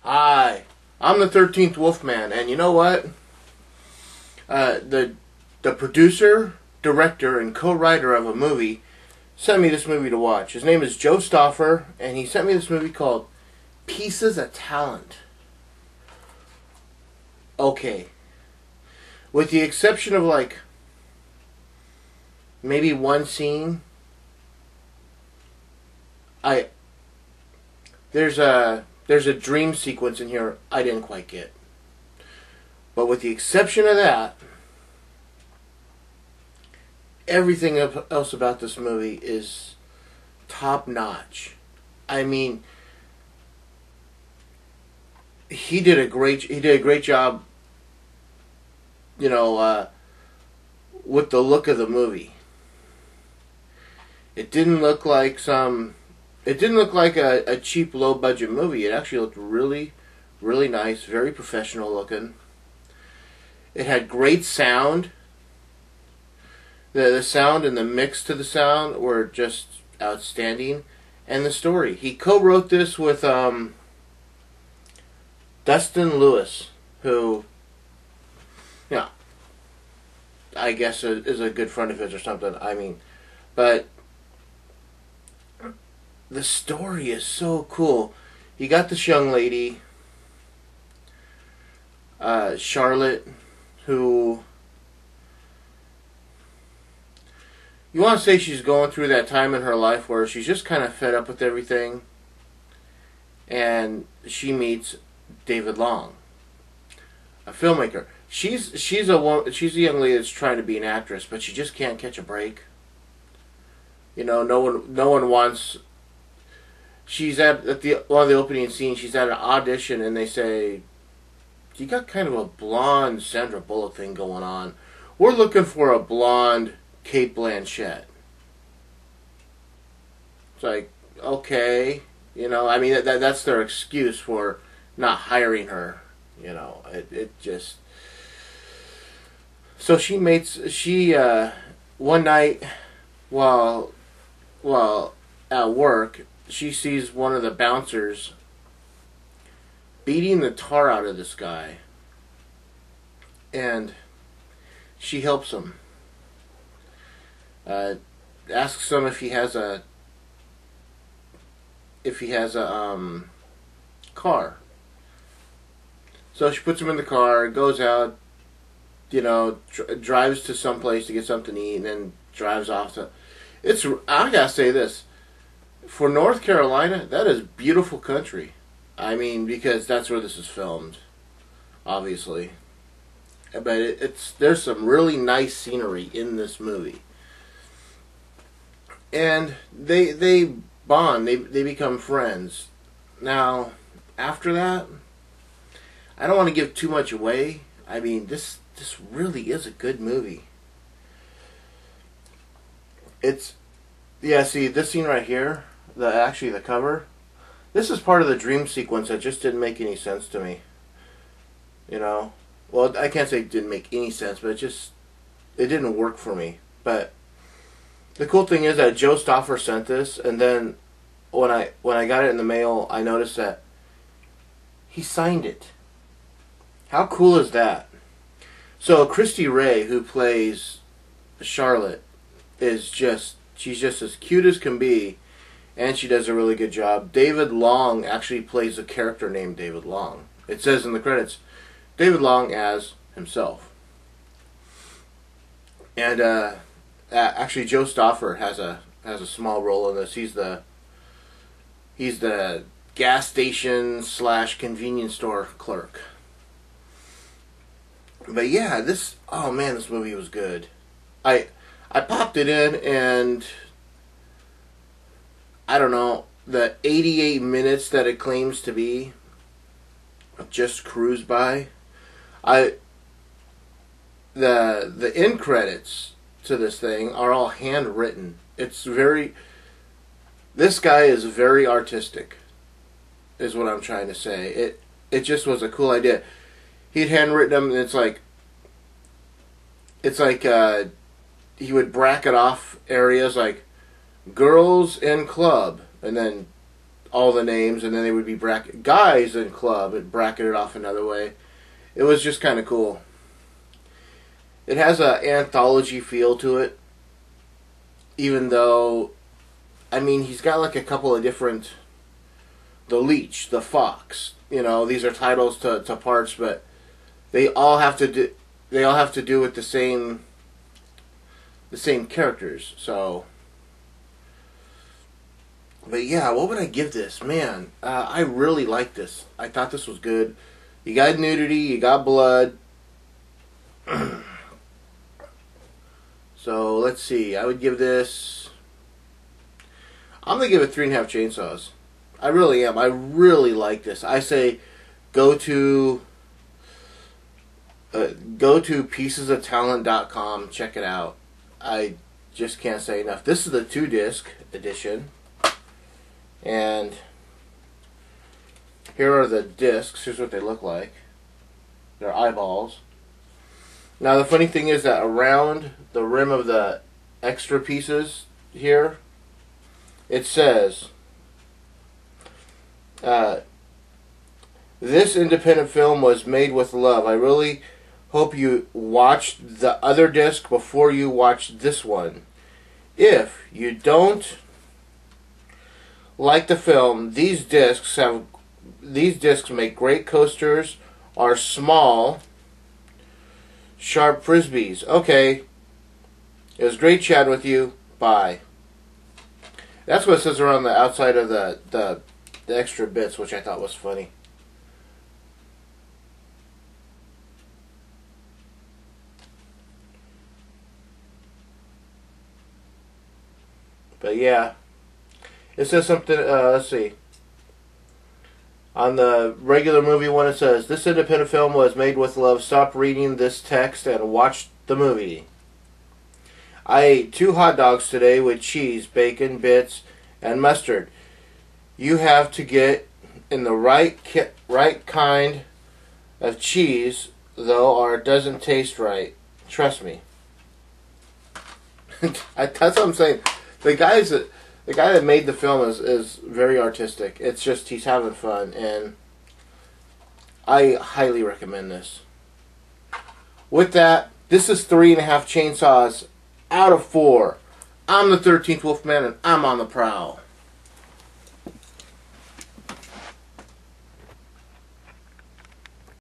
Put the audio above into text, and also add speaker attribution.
Speaker 1: Hi, I'm the 13th Wolfman, and you know what? The producer, director, and co-writer of a movie sent me this movie to watch. His name is Joe Stoffer, and he sent me this movie called Pieces of Talent. Okay. With the exception of, like, maybe one scene, there's a dream sequence in here I didn't quite get. But with the exception of that, everything else about this movie is top notch. I mean, he did a great job, you know, with the look of the movie. It didn't look like a cheap, low-budget movie. It actually looked really, really nice, very professional looking. It had great sound. The sound and the mix to the sound were just outstanding. And the story. He co-wrote this with Dustin Lewis, who, yeah, I guess is a good friend of his or something. I mean, but the story is so cool. You got this young lady, Charlotte, who, you want to say she's going through that time in her life where she's just kind of fed up with everything, and she meets David Long, a filmmaker. She's a young lady that's trying to be an actress, but she just can't catch a break. You know, no one wants. She's at one of the opening scenes. She's at an audition, and they say, "You got kind of a blonde Sandra Bullock thing going on. We're looking for a blonde Cate Blanchett." It's like, okay, you know. I mean, that's their excuse for not hiring her. You know, it just. So she one night while at work, she sees one of the bouncers beating the tar out of this guy, and she helps him. Asks him if he has a car. So she puts him in the car, goes out, you know, drives to some place to get something to eat, and then drives off to. I gotta say this. For North Carolina, that is beautiful country. I mean, because that's where this is filmed, obviously. But there's some really nice scenery in this movie. And they bond, they become friends. Now, after that, I don't want to give too much away. I mean, this really is a good movie. See, this scene right here, the cover, this is part of the dream sequence that just didn't make any sense to me. You know? Well, I can't say it didn't make any sense, but it didn't work for me. But the cool thing is that Joe Stoffer sent this, and then when I got it in the mail, I noticed that he signed it. How cool is that? So Christy Ray, who plays Charlotte, she's just as cute as can be, and she does a really good job. David Long actually plays a character named David Long. It says in the credits, David Long as himself. And actually, Joe Stoffer has a small role in this. He's the gas station / convenience store clerk. But yeah, this movie was good. I popped it in, and I don't know, the 88 minutes that it claims to be just cruised by. The end credits to this thing are all handwritten. This guy is very artistic, is what I'm trying to say. It just was a cool idea. He'd handwritten them, and it's like he would bracket off areas like girls in club, and then all the names, and then they would be guys in club, it bracketed off another way. It was just kind of cool. It has an anthology feel to it, even though, I mean, he's got like a couple of different, the leech, the fox, you know, these are titles to parts, but they all have to do with the same characters. So, but yeah, what would I give this? Man, I really like this. I thought this was good. You got nudity, you got blood. So let's see. I would give this. I'm gonna give it 3.5 chainsaws. I really am. I really like this. I say, go to piecesoftalent.com. Check it out. I just can't say enough. This is the 2-disc edition, and here are the discs. Here's what they look like. They're eyeballs. Now the funny thing is that around the rim of the extra pieces here, it says, this independent film was made with love. I really hope you watched the other disc before you watch this one. If you don't like the film, these discs make great coasters, are small, sharp frisbees. Okay. It was great chatting with you. Bye. That's what it says around the outside of the extra bits, which I thought was funny. But yeah. It says something, let's see. On the regular movie one, it says, this independent film was made with love. Stop reading this text and watch the movie. I ate 2 hot dogs today with cheese, bacon, bits, and mustard. You have to get in the right kind of cheese, though, or it doesn't taste right. Trust me. That's what I'm saying. The guy that made the film is very artistic. It's just he's having fun, and I highly recommend this. With that, this is 3.5 chainsaws out of 4. I'm the 13th Wolfman, and I'm on the prowl.